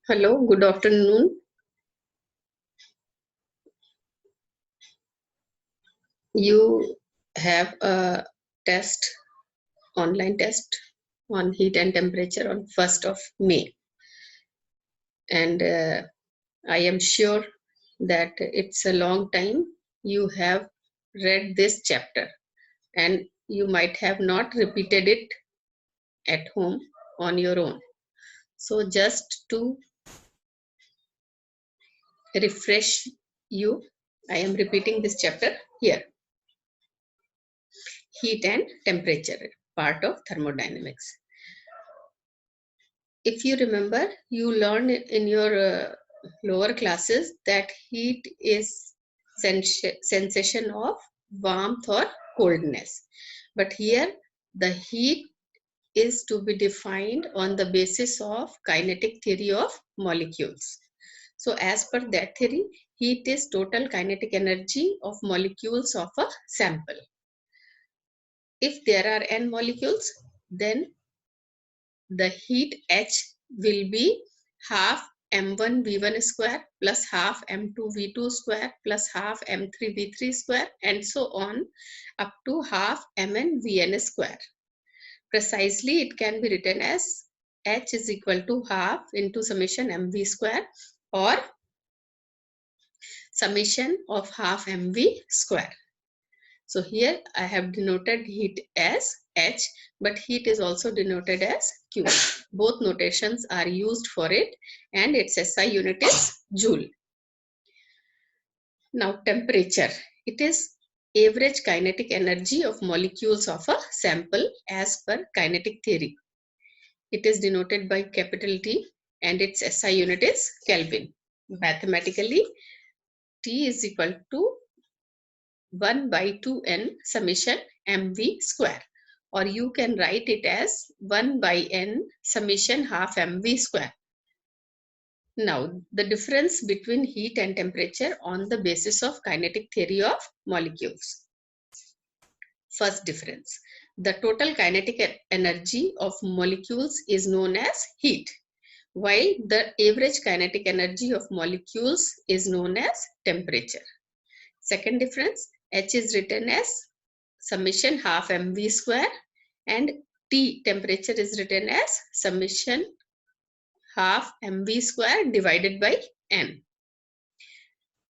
Hello, good afternoon. You have a test, online test on heat and temperature on 1st of May. And I am sure that it's a long time you have read this chapter and you might have not repeated it at home on your own. So just to refresh you, I am repeating this chapter here. Heat and temperature, part of thermodynamics. If you remember, you learned in your lower classes that heat is sensation of warmth or coldness. But here, the heat is to be defined on the basis of kinetic theory of molecules. So as per that theory, heat is total kinetic energy of molecules of a sample. If there are n molecules, then the heat H will be half m1 v1 square plus half m2 v2 square plus half m3 v3 square and so on up to half mn vn square. Precisely, it can be written as H is equal to half into summation mv square or summation of half mv square. So here I have denoted heat as H, but heat is also denoted as Q. Both notations are used for it and its SI unit is joule. Now temperature. It is average kinetic energy of molecules of a sample as per kinetic theory. It is denoted by capital T and its SI unit is Kelvin. Mathematically, T is equal to 1 by 2n summation mv square, or you can write it as 1 by n summation half mv square. Now, the difference between heat and temperature on the basis of kinetic theory of molecules. First difference, the total kinetic energy of molecules is known as heat, while the average kinetic energy of molecules is known as temperature. Second difference, H is written as summation half mv square and T temperature is written as summation half mv square divided by n.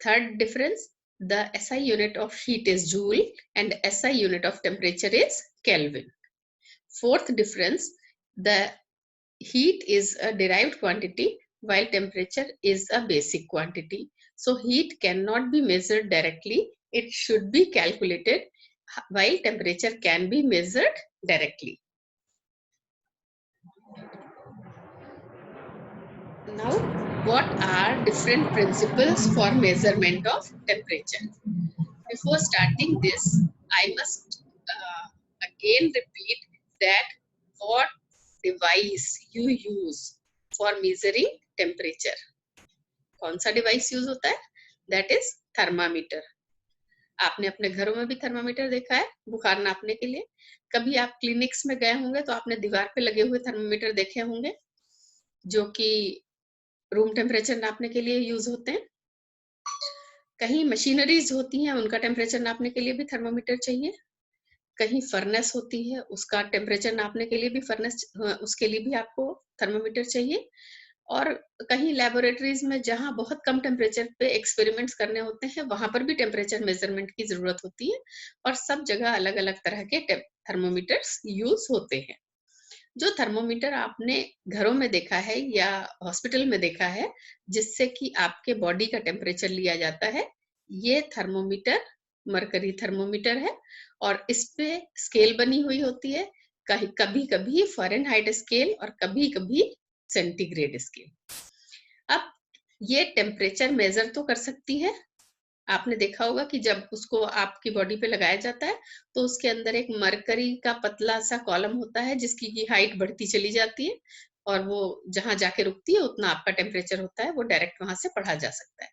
Third difference, the SI unit of heat is joule and SI unit of temperature is Kelvin. Fourth difference, the heat is a derived quantity while temperature is a basic quantity. So heat cannot be measured directly, it should be calculated, while temperature can be measured directly. Now, what are different principles for measurement of temperature? Before starting this, I must again repeat that what device you use for measuring temperature. कौन सा device use होता है? That is thermometer. आपने अपने घरों में भी thermometer देखा है बुखार नापने के लिए. कभी आप क्लिनिक्स में गए होंगे तो आपने दीवार पे लगे हुए थर्मामीटर देखे होंगे जो कि रूम टेम्परेचर नापने के लिए यूज होते हैं. कहीं मशीनरीज होती हैं, उनका टेम्परेचर नापने के लिए भी थर्मामीटर चाहिए. कहीं फर्नेस होती है, उसका टेम्परेचर नापने के लिए भी उसके लिए भी आपको थर्मामीटर चाहिए. और कहीं लेबोरेटरीज में जहां बहुत कम टेम्परेचर पे एक्सपेरिमेंट्स करने होते हैं, वहां पर भी टेम्परेचर मेजरमेंट की जरूरत होती है. और सब जगह अलग अलग तरह के थर्मोमीटर्स यूज होते हैं. जो थर्मोमीटर आपने घरों में देखा है या हॉस्पिटल में देखा है, जिससे कि आपके बॉडी का टेम्परेचर लिया जाता है, ये थर्मोमीटर मरकरी थर्मोमीटर है और इस पे स्केल बनी हुई होती है. कभी कभी फ़ारेनहाइट स्केल और कभी कभी सेंटीग्रेड स्केल. अब ये टेम्परेचर मेजर तो कर सकती है. आपने देखा होगा कि जब उसको आपकी बॉडी पे लगाया जाता है तो उसके अंदर एक मरकरी का पतला सा कॉलम होता है जिसकी की हाइट बढ़ती चली जाती है और वो जहां जाके रुकती है उतना आपका टेम्परेचर होता है, वो डायरेक्ट वहां से पढ़ा जा सकता है.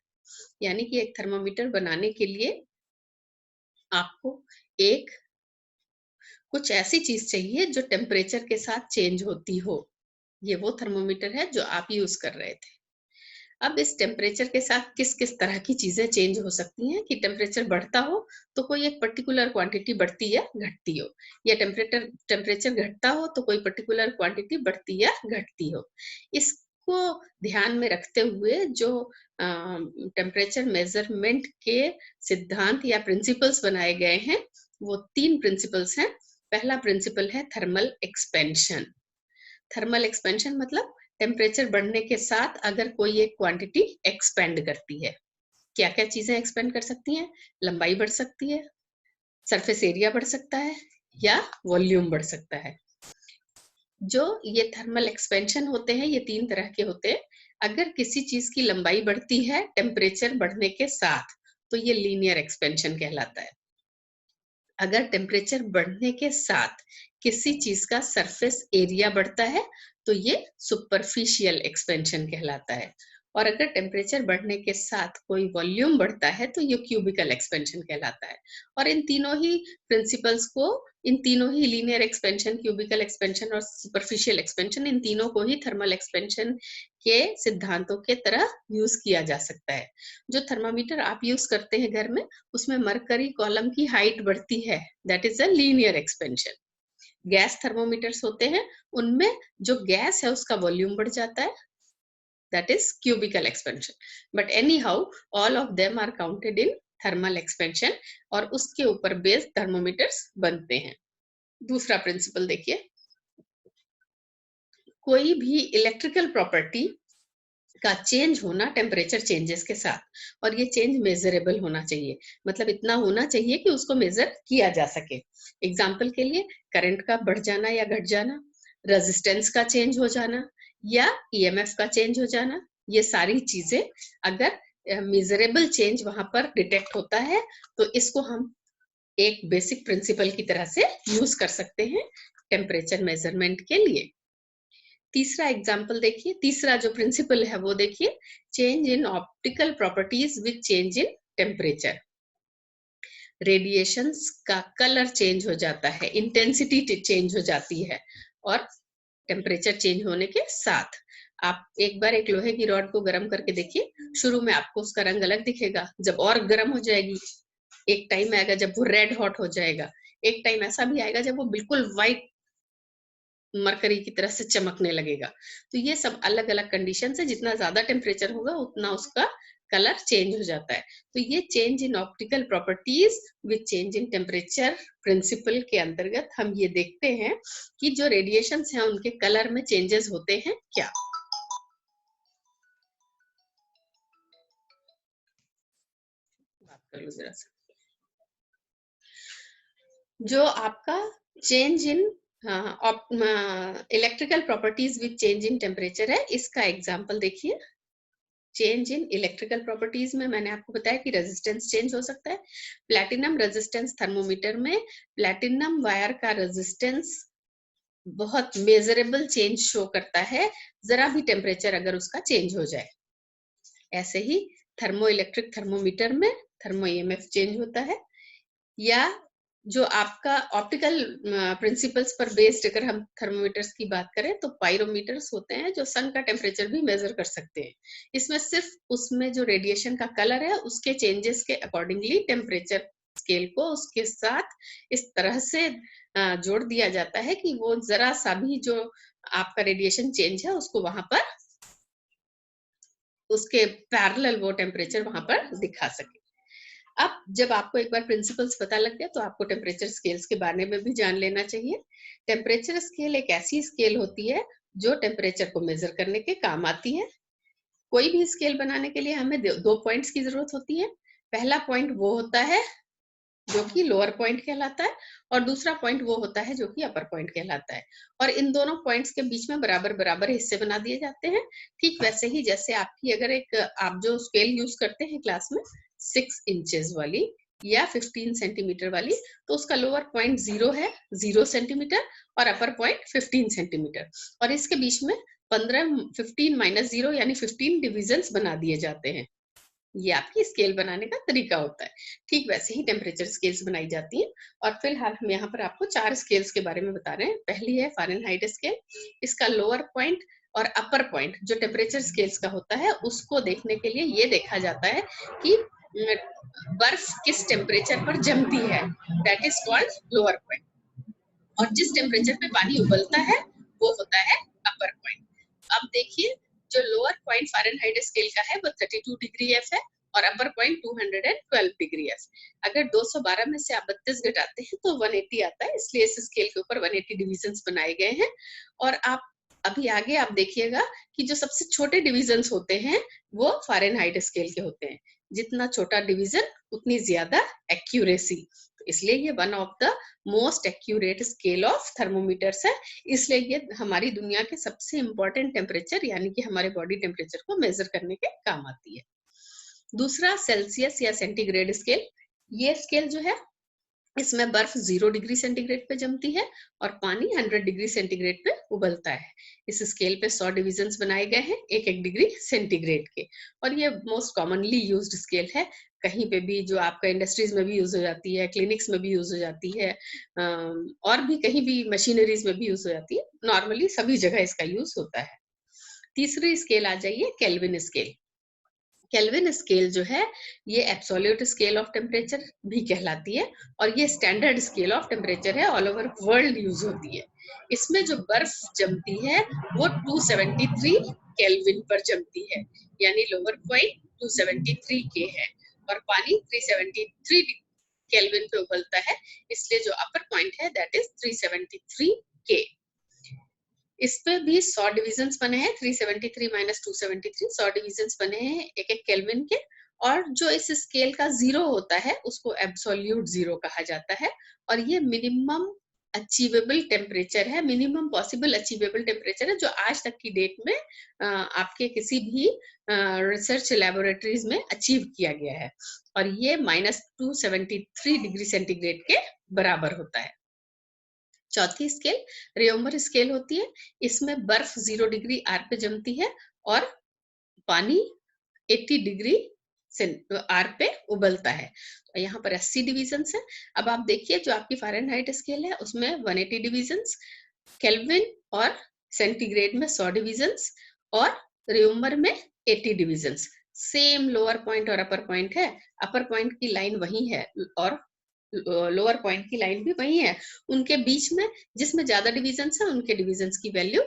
यानी कि एक थर्मोमीटर बनाने के लिए आपको एक कुछ ऐसी चीज चाहिए जो टेम्परेचर के साथ चेंज होती हो. ये वो थर्मोमीटर है जो आप यूज कर रहे थे. अब इस टेम्परेचर के साथ किस किस तरह की चीजें चेंज हो सकती हैं कि टेम्परेचर बढ़ता हो तो कोई एक पर्टिकुलर क्वांटिटी बढ़ती या घटती हो, या टेम्परेचर घटता हो तो कोई पर्टिकुलर क्वांटिटी बढ़ती या घटती हो। इसको ध्यान में रखते हुए जो टेम्परेचर मेजरमेंट के सिद्धांत या प्रिंसिपल्स बनाए गए हैं वो 3 प्रिंसिपल्स हैं। पहला प्रिंसिपल है थर्मल एक्सपेंशन। थर्मल एक्सपेंशन मतलब टेम्परेचर बढ़ने के साथ अगर कोई एक क्वांटिटी एक्सपेंड करती है। क्या क्या चीजें एक्सपेंड कर सकती हैं? लंबाई बढ़ सकती है, सरफेस एरिया बढ़ सकता है, या वॉल्यूम बढ़ सकता है। जो ये थर्मल एक्सपेंशन होते हैं ये 3 तरह के होते हैं। अगर किसी चीज की लंबाई बढ़ती है टेम्परेचर बढ़ने के साथ तो ये लीनियर एक्सपेंशन कहलाता है। अगर टेम्परेचर बढ़ने के साथ किसी चीज का सरफेस एरिया बढ़ता है तो ये सुपरफिशियल एक्सपेंशन कहलाता है। और अगर टेम्परेचर बढ़ने के साथ कोई वॉल्यूम बढ़ता है तो ये क्यूबिकल एक्सपेंशन कहलाता है। और इन तीनों ही प्रिंसिपल्स को, इन तीनों ही लीनियर एक्सपेंशन, क्यूबिकल एक्सपेंशन और सुपरफिशियल एक्सपेंशन, इन तीनों को ही थर्मल एक्सपेंशन के सिद्धांतों के तरह यूज किया जा सकता है। जो थर्मामीटर आप यूज करते हैं घर में उसमें मरकरी कॉलम की हाइट बढ़ती है, that is a linear expansion. Gas thermometers होते हैं उनमें जो गैस है उसका वॉल्यूम बढ़ जाता है, that is cubical expansion. But anyhow all of them are counted in thermal expansion और उसके ऊपर बेस थर्मोमीटर्स बनते हैं। दूसरा प्रिंसिपल देखिए, कोई भी इलेक्ट्रिकल प्रॉपर्टी का चेंज होना टेम्परेचर चेंजेस के साथ, और ये चेंज मेजरेबल होना चाहिए, मतलब इतना होना चाहिए कि उसको मेजर किया जा सके। एग्जाम्पल के लिए करंट का बढ़ जाना या घट जाना, रेजिस्टेंस का चेंज हो जाना, या ईएमएफ का चेंज हो जाना, ये सारी चीजें अगर मेजरेबल चेंज वहां पर डिटेक्ट होता है तो इसको हम एक बेसिक प्रिंसिपल की तरह से यूज कर सकते हैं टेम्परेचर मेजरमेंट के लिए। तीसरा एग्जाम्पल देखिए, तीसरा जो प्रिंसिपल है वो देखिए, change in optical properties with change in temperature. Radiations का कलर चेंज हो जाता है, इंटेंसिटी चेंज हो जाती है और टेम्परेचर चेंज होने के साथ। आप एक बार एक लोहे की रॉड को गर्म करके देखिए, शुरू में आपको उसका रंग अलग दिखेगा, जब और गर्म हो जाएगी एक टाइम आएगा जब वो रेड हॉट हो जाएगा, एक टाइम ऐसा भी आएगा जब वो बिल्कुल व्हाइट मरकरी की तरह से चमकने लगेगा। तो ये सब अलग अलग कंडीशन है, जितना ज्यादा टेम्परेचर होगा उतना उसका कलर चेंज हो जाता है। तो ये change in optical properties with change in temperature principle के अंतर्गत हम ये देखते हैं कि जो रेडिएशंस हैं उनके कलर में चेंजेस होते हैं क्या। बात कर लो जरा सा। जो आपका change in electrical properties with change in temperature है, इसका एग्जांपल देखिए। चेंज इन इलेक्ट्रिकल प्रॉपर्टीज में मैंने आपको बताया कि रेजिस्टेंस चेंज हो सकता है। प्लैटिनम रेजिस्टेंस थर्मोमीटर में प्लैटिनम वायर का रेजिस्टेंस बहुत मेजरेबल चेंज शो करता है जरा भी टेम्परेचर अगर उसका चेंज हो जाए। ऐसे ही थर्मो इलेक्ट्रिक थर्मोमीटर में थर्मो ईएमएफ चेंज होता है। या जो आपका ऑप्टिकल प्रिंसिपल्स पर बेस्ड अगर हम थर्मोमीटर्स की बात करें तो पायरोमीटर्स होते हैं जो सन का टेम्परेचर भी मेजर कर सकते हैं। इसमें सिर्फ उसमें जो रेडिएशन का कलर है उसके चेंजेस के अकॉर्डिंगली टेम्परेचर स्केल को उसके साथ इस तरह से जोड़ दिया जाता है कि वो जरा सा भी जो आपका रेडिएशन चेंज है उसको वहां पर उसके पैरेलल वो टेम्परेचर वहां पर दिखा सके। अब जब आपको एक बार प्रिंसिपल्स पता लग गया तो आपको टेम्परेचर स्केल्स के बारे में भी जान लेना चाहिए। टेम्परेचर स्केल एक ऐसी स्केल होती है जो टेम्परेचर को मेजर करने के काम आती है। कोई भी स्केल बनाने के लिए हमें दो पॉइंट्स की जरूरत होती है। पहला पॉइंट वो होता है जो कि लोअर पॉइंट कहलाता है और दूसरा पॉइंट वो होता है जो कि अपर पॉइंट कहलाता है। और इन दोनों पॉइंट्स के बीच में बराबर बराबर हिस्से बना दिए जाते हैं। ठीक वैसे ही जैसे आपकी अगर एक आप जो स्केल यूज करते हैं क्लास में 6 इंचेस वाली या 15 सेंटीमीटर वाली, तो उसका लोअर पॉइंट 0 है, 0 सेंटीमीटर, और अपर पॉइंट 15 सेंटीमीटर, और इसके बीच में 15 माइनस 0 यानी 15 डिविजन्स बना दिए जाते हैं। ये आपकी स्केल बनाने का तरीका होता है। ठीक वैसे ही टेम्परेचर स्केल्स बनाई जाती हैं। और फिलहाल हम यहाँ पर आपको 4 स्केल्स के बारे में बता रहे हैं। पहली है फ़ारेनहाइट स्केल। इसका लोअर पॉइंट और अपर पॉइंट जो टेम्परेचर स्केल्स का होता है उसको देखने के लिए ये देखा जाता है कि बर्फ किस टेम्परेचर पर जमती है, that is called lower point, और जिस टेम्परेचर पे पानी उबलता है वो होता है अपर पॉइंट। अब देखिए जो लोअर पॉइंट फ़ारेनहाइट स्केल का है वो 32 डिग्री एफ है और अपर पॉइंट 212 डिग्री एफ। अगर 212 में से आप 32 घटाते हैं तो 180 आता है, इसलिए इस स्केल के ऊपर 180 डिविजन्स बनाए गए हैं। और आप अभी आगे आप देखिएगा कि जो सबसे छोटे डिविजन्स होते हैं वो फ़ारेनहाइट स्केल के होते हैं। जितना छोटा डिवीजन उतनी ज्यादा एक्यूरेसी, तो इसलिए ये one of the most accurate scale of thermometers है। इसलिए ये हमारी दुनिया के सबसे इंपॉर्टेंट टेम्परेचर यानी कि हमारे बॉडी टेम्परेचर को मेजर करने के काम आती है। दूसरा सेल्सियस या सेंटीग्रेड स्केल, ये स्केल जो है इसमें बर्फ 0 डिग्री सेंटीग्रेड पे जमती है और पानी 100 डिग्री सेंटीग्रेड पे उबलता है। इस स्केल पे 100 डिविजन्स बनाए गए हैं एक एक डिग्री सेंटीग्रेड के, और ये मोस्ट कॉमनली यूज्ड स्केल है। कहीं पे भी जो आपका इंडस्ट्रीज में भी यूज हो जाती है, क्लिनिक्स में भी यूज हो जाती है, और भी कहीं भी मशीनरीज में भी यूज हो जाती है। नॉर्मली सभी जगह इसका यूज होता है। तीसरी स्केल आ जाइए केल्विन स्केल। केल्विन स्केल जो है ये एब्सोल्यूट स्केल ऑफ टेम्परेचर भी कहलाती है और ये स्टैंडर्ड स्केल ऑफ टेम्परेचर है, ऑल ओवर वर्ल्ड यूज होती है। इसमें जो बर्फ जमती है वो 273 केल्विन पर जमती है, यानी लोअर पॉइंट 273 के है और पानी 373 केल्विन पे उबलता है, इसलिए जो अपर पॉइंट है दैट इज 373 के। इस पे भी 100 डिविजन्स बने हैं, 373 माइनस 273, 100 डिविजन्स बने हैं एक एक केल्विन के। और जो इस स्केल का जीरो होता है उसको एब्सोल्यूट जीरो कहा जाता है, और ये मिनिमम अचीवेबल टेम्परेचर है, मिनिमम पॉसिबल अचीवेबल टेम्परेचर है जो आज तक की डेट में आपके किसी भी रिसर्च लेबोरेटरीज में अचीव किया गया है, और ये -273 डिग्री सेंटीग्रेड के बराबर होता है। चौथी स्केल रेओमर स्केल होती है। इसमें बर्फ 0 डिग्री आर पे जमती है और पानी 80 डिग्री आर पे उबलता है। तो यहाँ पर 80 डिविजन्स है। अब आप देखिए जो आपकी फ़ारेनहाइट स्केल है उसमें 180 डिविजन्स, केल्विन और सेंटीग्रेड में 100 डिविजन्स और रेओमर में 80 डिविजन्स। सेम लोअर पॉइंट और अपर पॉइंट है, अपर पॉइंट की लाइन वही है और लोअर पॉइंट की लाइन भी वही है। उनके बीच में जिसमें ज्यादा डिविजन्स है उनके डिविजन्स की वैल्यू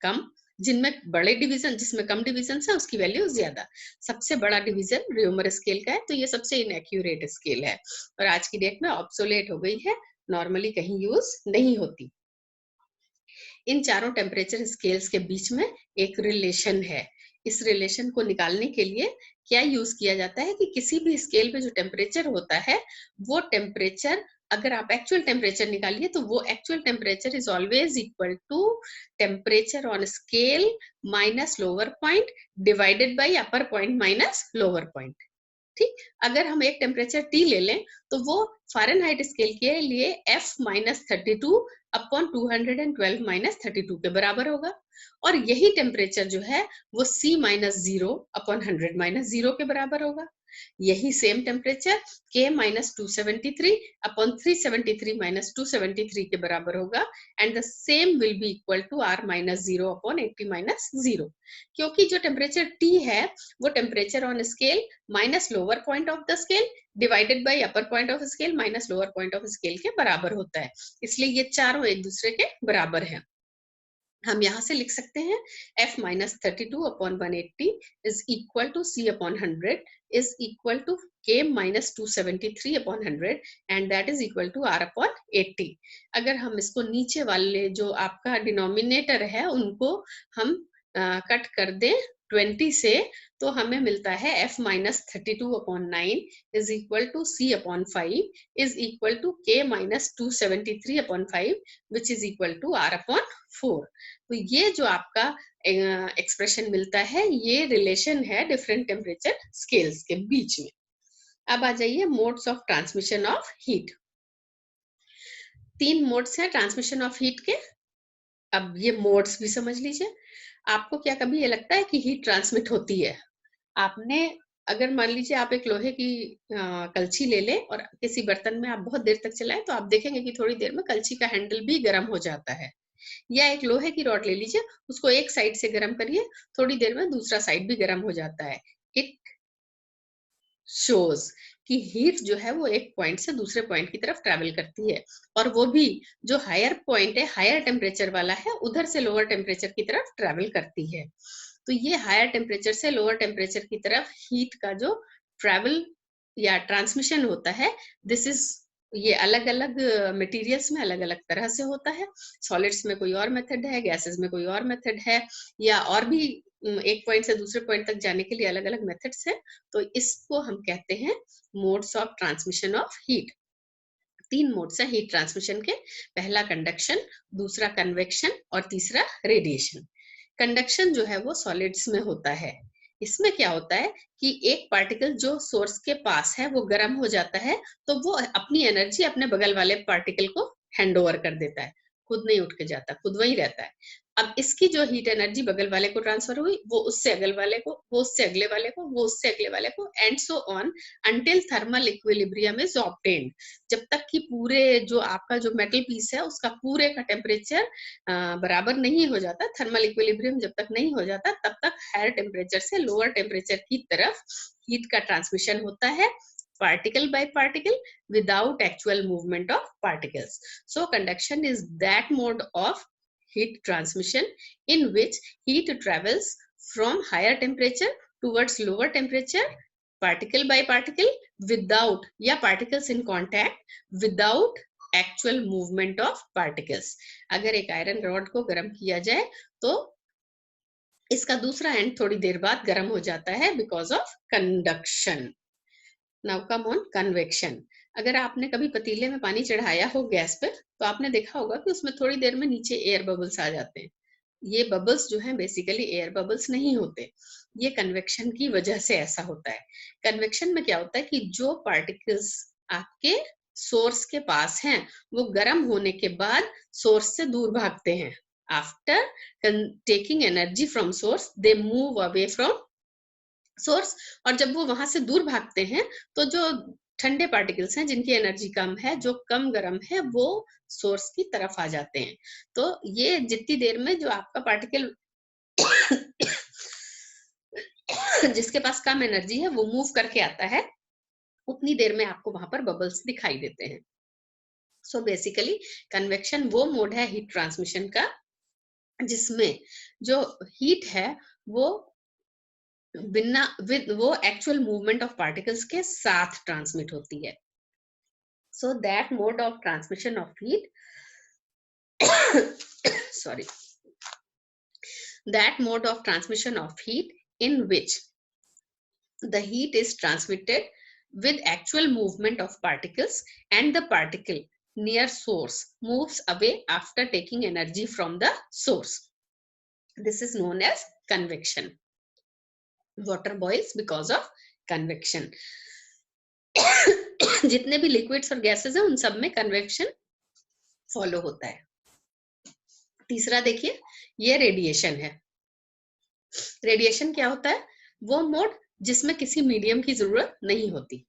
कम, जिनमें बड़े डिवीजन जिसमें कम डिवीजन है उसकी वैल्यू ज्यादा। सबसे बड़ा डिवीजन रेओमर स्केल का है, तो ये सबसे इनएक्यूरेट स्केल है और आज की डेट में ऑब्सोलेट हो गई है, नॉर्मली कहीं यूज नहीं होती। इन चारों टेम्परेचर स्केल्स के बीच में एक रिलेशन है। इस रिलेशन को निकालने के लिए क्या यूज किया जाता है कि किसी भी स्केल पे जो टेम्परेचर होता है वो टेम्परेचर, अगर आप एक्चुअल टेम्परेचर निकालिए तो वो actual temperature is always equal to temperature on scale minus lower point divided by upper point minus lower point. ठीक, अगर हम एक टेम्परेचर T ले लें तो वो फ़ारेनहाइट स्केल के लिए F-32 अपॉन 212 माइनस 32 के बराबर होगा, और यही टेम्परेचर जो है वो C-0 अपॉन 100 माइनस 0 के बराबर होगा। यही same temperature K-273 upon 373 minus 273 के बराबर होगा, and the same will be equal to R-0 upon 80 minus 0, क्योंकि जो टेम्परेचर T है वो temperature on scale minus lower point of the scale divided by upper point of scale minus lower point of scale के बराबर होता है, इसलिए ये चारों एक दूसरे के बराबर हैं। हम यहाँ से लिख सकते हैं F-32 upon 180 is equal to C upon 100 is equal to K minus 273 upon 100 and that is equal to R upon 80। अगर हम इसको नीचे वाले जो आपका डिनोमिनेटर है उनको हम कट कर दें 20 से, तो हमें मिलता है F-32 upon 9 is equal to C upon 5 is equal to K minus 273 upon 5 which is equal to R upon 4। तो ये जो आपका एक्सप्रेशन मिलता है ये रिलेशन है डिफरेंट टेम्परेचर स्केल्स के बीच में। अब आ जाइए modes of transmission of heat. 3 modes हैं ट्रांसमिशन ऑफ हीट के। अब ये मोड्स भी समझ लीजिए। आपको क्या कभी ये लगता है कि हीट ट्रांसमिट होती है? आपने अगर मान लीजिए आप एक लोहे की कलछी ले लें और किसी बर्तन में आप बहुत देर तक चलाएं तो आप देखेंगे कि थोड़ी देर में कलछी का हैंडल भी गर्म हो जाता है। या एक लोहे की रॉड ले लीजिए, उसको एक साइड से गर्म करिए, थोड़ी देर में दूसरा साइड भी गर्म हो जाता है। इट शोज कि हीट जो है वो एक पॉइंट से दूसरे पॉइंट की तरफ ट्रेवल करती है, और वो भी जो हायर पॉइंट है, हायर टेम्परेचर वाला है, उधर से लोअर टेम्परेचर की तरफ ट्रेवल करती है। तो ये हायर टेम्परेचर से लोअर टेम्परेचर की तरफ हीट का जो ट्रेवल या ट्रांसमिशन होता है, दिस इज, ये अलग अलग मटेरियल्स में अलग अलग तरह से होता है। सॉलिड्स में कोई और मेथड है, गैसेस में कोई और मेथड है, या और भी एक पॉइंट से दूसरे पॉइंट तक जाने के लिए अलग अलग मेथड्स है। तो इसको हम कहते हैं modes of transmission of heat. 3 modes है हीट ट्रांसमिशन के, पहला कंडक्शन, दूसरा कन्वेक्शन और तीसरा रेडिएशन। कंडक्शन जो है वो सॉलिड्स में होता है। इसमें क्या होता है कि एक पार्टिकल जो सोर्स के पास है वो गर्म हो जाता है, तो वो अपनी एनर्जी अपने बगल वाले पार्टिकल को हैंड ओवर कर देता है, खुद नहीं उठ के जाता, खुद वही रहता है। अब इसकी जो हीट एनर्जी बगल वाले को ट्रांसफर हुई, वो उससे अगल वाले को, वो उससे अगले वाले को, वो उससे अगले वाले को, and so on until thermal equilibrium is obtained. जब तक कि पूरे जो आपका जो मेटल पीस है उसका पूरे का टेम्परेचर बराबर नहीं हो जाता, थर्मल इक्विलिब्रियम जब तक नहीं हो जाता, तब तक हायर टेम्परेचर से लोअर टेम्परेचर की तरफ हीट का ट्रांसमिशन होता है, particle by particle, without actual movement of particles. So conduction is that mode of heat transmission in which heat travels from higher temperature towards lower temperature, particle by particle, without, या particles in contact, without actual movement of particles. अगर एक iron rod को गर्म किया जाए तो इसका दूसरा एंड थोड़ी देर बाद गर्म हो जाता है because of conduction. Now come on convection. अगर आपने कभी पतीले में पानी चढ़ाया हो गैस पे, तो आपने देखा होगा कि उसमें थोड़ी देर में नीचे एयर बबल्स आ जाते हैं। ये बबल्स जो हैं बेसिकली एयर बबल्स नहीं होते, ये कन्वेक्शन की वजह से ऐसा होता है। कन्वेक्शन में क्या होता है कि जो पार्टिकल्स आपके सोर्स के पास हैं वो गर्म होने के बाद सोर्स से दूर भागते हैं। After taking energy from source they move away from source, और जब वो वहां से दूर भागते हैं तो जो ठंडे पार्टिकल्स हैं जिनकी एनर्जी कम है, जो कम गर्म है, वो सोर्स की तरफ आ जाते हैं। तो ये जितनी देर में जो आपका पार्टिकल जिसके पास कम एनर्जी है वो मूव करके आता है, उतनी देर में आपको वहां पर बबल्स दिखाई देते हैं। सो बेसिकली कन्वेक्शन वो मोड है हीट ट्रांसमिशन का जिसमें जो हीट है वो बिना विद वो एक्चुअल मूवमेंट ऑफ पार्टिकल्स के साथ ट्रांसमिट होती है। So that mode of transmission of heat sorry, that mode of transmission of heat in which the heat is transmitted with actual movement of particles and the particle near source moves away after taking energy from the source, this is known as convection. Water boils because of convection. जितने भी liquids और gases हैं उन सब में convection follow होता है। तीसरा देखिए, ये रेडिएशन है। रेडिएशन क्या होता है? वो मोड जिसमें किसी मीडियम की जरूरत नहीं होती,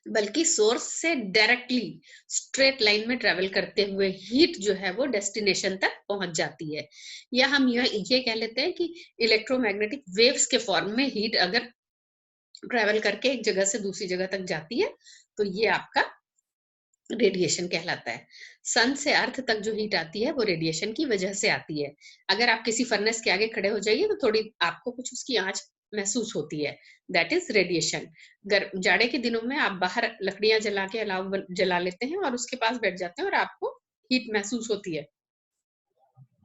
बल्कि सोर्स से डायरेक्टली स्ट्रेट लाइन में ट्रेवल करते हुए हीट जो है वो डेस्टिनेशन तक पहुंच जाती है। या हम ये कह लेते हैं कि इलेक्ट्रोमैग्नेटिक वेव्स के फॉर्म में हीट अगर ट्रेवल करके एक जगह से दूसरी जगह तक जाती है तो ये आपका रेडिएशन कहलाता है। सन से अर्थ तक जो हीट आती है वो रेडिएशन की वजह से आती है। अगर आप किसी फर्नेस के आगे खड़े हो जाइए तो थोड़ी आपको कुछ उसकी आंच महसूस होती है, दैट इज रेडिएशन। जाड़े के दिनों में आप बाहर लकड़ियां जला के अलाव जला लेते हैं और उसके पास बैठ जाते हैं और आपको हीट महसूस होती है,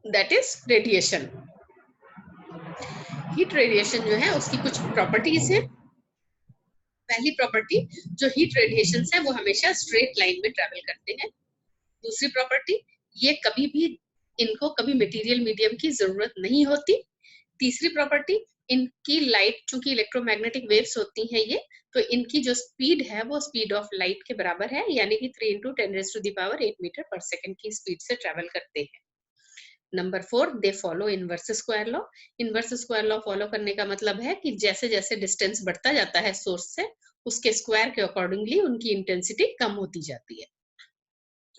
that is radiation. Heat radiation जो है उसकी कुछ प्रॉपर्टीज है। पहली प्रॉपर्टी, जो हीट रेडिएशन है वो हमेशा स्ट्रेट लाइन में ट्रेवल करते हैं। दूसरी प्रॉपर्टी, ये कभी भी इनको कभी मटेरियल मीडियम की जरूरत नहीं होती। तीसरी प्रॉपर्टी, इनकी लाइट चूंकि इलेक्ट्रोमैग्नेटिक वेव्स होती हैं ये, तो इनकी जो स्पीड है वो स्पीड ऑफ लाइट के बराबर है, यानी कि 3 × 10⁻⁸ मीटर पर सेकंड की स्पीड से ट्रेवल करते हैं। Number 4, they follow inverse square law. Inverse square law follow करने का मतलब है कि जैसे जैसे डिस्टेंस बढ़ता जाता है सोर्स से, उसके स्क्वायर के अकॉर्डिंगली उनकी इंटेंसिटी कम होती जाती है।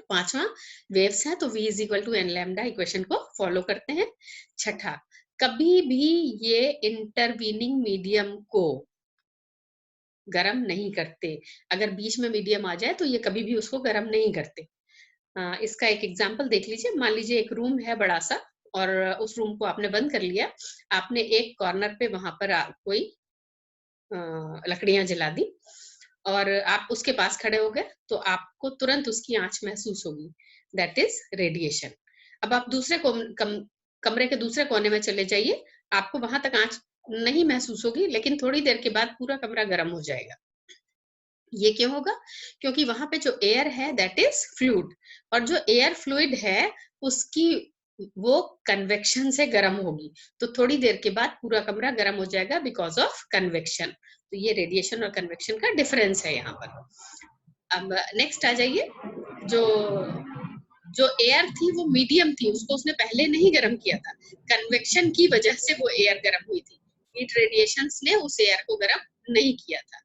पांचवा वेव्स है तो v is equal to n lambda equation को फॉलो करते हैं। छठा, कभी भी ये इंटरवीनिंग मीडियम को गर्म नहीं करते। अगर बीच में मीडियम आ जाए तो ये कभी भी उसको गर्म नहीं करते। इसका एक एग्जाम्पल देख लीजिए। मान लीजिए एक रूम है बड़ा सा और उस रूम को आपने बंद कर लिया। आपने एक कॉर्नर पे वहां पर कोई लकड़ियां जला दी और आप उसके पास खड़े हो गए तो आपको तुरंत उसकी आंच महसूस होगी, दैट इज रेडिएशन। अब आप दूसरे कमरे के दूसरे कोने में चले जाइए, आपको वहां तक आंच नहीं महसूस होगी, लेकिन थोड़ी देर के बाद पूरा कमरा गर्म हो जाएगा। ये क्यों होगा? क्योंकि वहां पे जो एयर है दैट इज फ्लूइड, और जो एयर फ्लूइड है उसकी वो कन्वेक्शन से गर्म होगी, तो थोड़ी देर के बाद पूरा कमरा गर्म हो जाएगा बिकॉज ऑफ कन्वेक्शन। तो ये रेडिएशन और कन्वेक्शन का डिफरेंस है यहाँ पर। अब नेक्स्ट आ जाइए। जो जो एयर थी वो मीडियम थी, उसको उसने पहले नहीं गर्म किया था, कन्वेक्शन की वजह से वो एयर गर्म हुई थी। हीट रेडिएशंस ने उस एयर को गर्म नहीं किया था।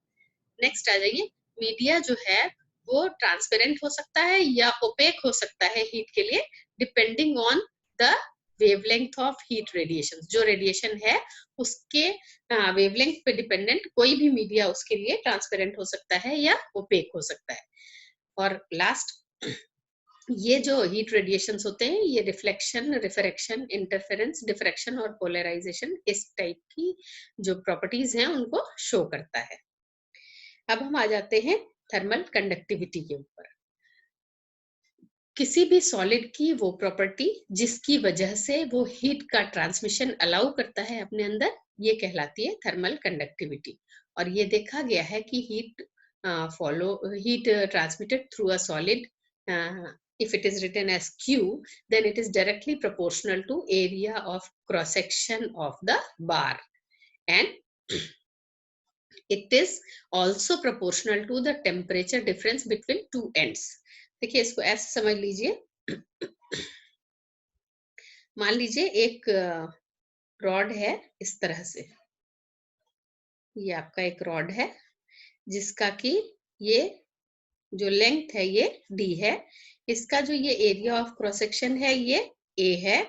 नेक्स्ट आ जाइए। मीडिया जो है वो ट्रांसपेरेंट हो सकता है या ओपेक हो सकता है हीट के लिए, depending on the wavelength of heat radiation. जो रेडिएशन है उसके वेवलेंथ पे डिपेंडेंट कोई भी मीडिया उसके लिए ट्रांसपेरेंट हो सकता है या ओपेक हो सकता है। और लास्ट, ये जो हीट रेडिएशंस होते हैं ये रिफ्लेक्शन, रिफ्रैक्शन, इंटरफेरेंस, डिफ्रैक्शन और पोलराइजेशन इस टाइप की जो प्रॉपर्टीज हैं उनको शो करता है। अब हम आ जाते हैं थर्मल कंडक्टिविटी के ऊपर। किसी भी सॉलिड की वो प्रॉपर्टी जिसकी वजह से वो हीट का ट्रांसमिशन अलाउ करता है अपने अंदर, ये कहलाती है थर्मल कंडक्टिविटी। और ये देखा गया है कि heat transmitted through a solid, if it is written as Q, then it is directly proportional to area of cross section of the bar, and it is also proportional to the temperature difference between two ends. देखिए इसको ऐसे समझ लीजिए। मान लीजिए एक rod है इस तरह से, ये आपका एक रॉड है जिसका कि ये जो लेंथ है ये d है, इसका जो ये एरिया ऑफ क्रॉस सेक्शन है ये a है,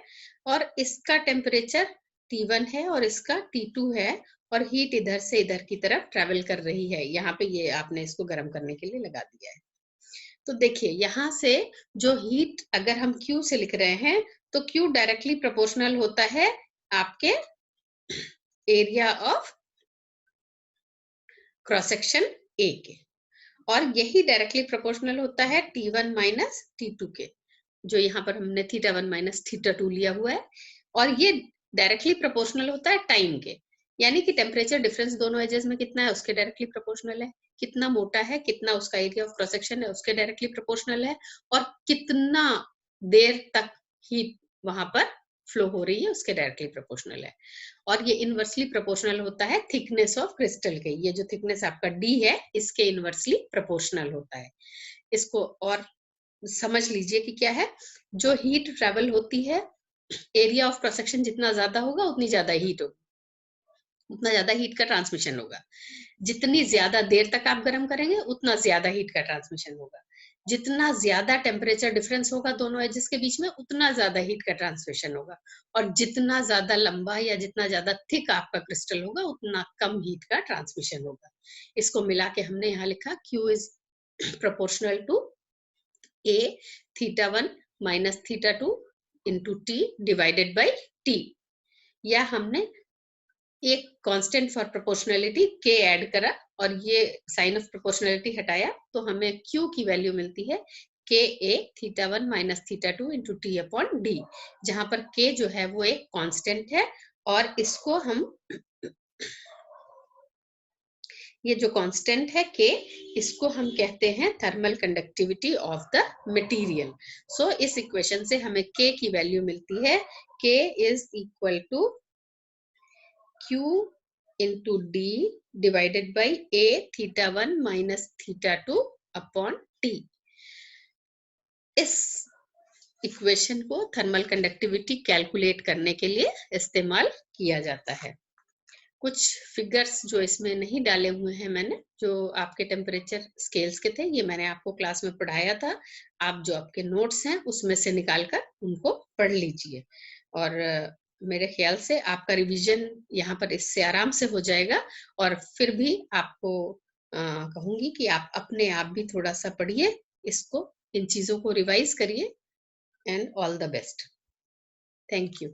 और इसका टेम्परेचर T1 है और इसका T2 है, और हीट इधर से इधर की तरफ ट्रेवल कर रही है। यहाँ पे ये आपने इसको गर्म करने के लिए लगा दिया है। तो देखिए यहाँ से जो हीट अगर हम Q से लिख रहे हैं तो Q डायरेक्टली प्रोपोर्शनल होता है आपके area of cross section A के, और यही डायरेक्टली प्रोपोर्शनल होता है T1 माइनस T2 के, जो यहाँ पर हमने θ1 माइनस θ2 लिया हुआ है। और ये डायरेक्टली प्रोपोर्शनल होता है टाइम के, यानी कि टेम्परेचर डिफरेंस दोनों एजेस में कितना है उसके डायरेक्टली प्रोपोर्शनल है, कितना मोटा है, कितना उसका एरिया ऑफ क्रॉस सेक्शन है उसके डायरेक्टली प्रोपोर्शनल है, और कितना देर तक हीट वहां पर फ्लो हो रही है उसके डायरेक्टली प्रोपोर्शनल है। और ये इनवर्सली प्रोपोर्शनल होता है थिकनेस ऑफ क्रिस्टल के, ये जो थिकनेस आपका D है इसके इनवर्सली प्रोपोर्शनल होता है। इसको और समझ लीजिए कि क्या है, जो हीट ट्रेवल होती है, एरिया ऑफ क्रॉस सेक्शन जितना ज्यादा होगा उतनी ज्यादा हीट होगी, उतना ज्यादा हीट का ट्रांसमिशन होगा। जितनी ज्यादा देर तक आप गर्म करेंगे उतना ज्यादा हीट का ट्रांसमिशन होगा। जितना ज्यादा टेम्परेचर डिफरेंस होगा दोनों एजेस के बीच में उतना ज्यादा हीट का ट्रांसमिशन होगा, और जितना ज्यादा लंबा या जितना ज्यादा थिक आपका क्रिस्टल होगा उतना कम हीट का ट्रांसमिशन होगा। इसको मिला के हमने यहाँ लिखा Q is proportional to A θ1 minus θ2 into T divided by T, या हमने एक constant for proportionality K add करा और ये साइन ऑफ प्रोपोर्शनैलिटी हटाया तो हमें Q की वैल्यू मिलती है KA θ1 minus θ2 into T upon D, जहां पर K जो है वो एक कांस्टेंट है, और इसको हम ये जो कांस्टेंट है K, इसको हम कहते हैं thermal conductivity of the material. So इस इक्वेशन से हमें K की वैल्यू मिलती है, K is equal to Q into D divided by A θ1 minus θ2 upon T। इस इक्वेशन को थर्मल कंडक्टिविटी कैलकुलेट करने के लिए इस्तेमाल किया जाता है। कुछ फिगर्स जो इसमें नहीं डाले हुए हैं मैंने, जो आपके टेम्परेचर स्केल्स के थे, ये मैंने आपको क्लास में पढ़ाया था। आप जो आपके नोट्स हैं उसमें से निकाल कर उनको पढ़ लीजिए, और मेरे ख्याल से आपका रिवीजन यहाँ पर इससे आराम से हो जाएगा। और फिर भी आपको कहूंगी कि आप अपने आप भी थोड़ा सा पढ़िए इसको, इन चीजों को रिवाइज करिए। And all the best. Thank you.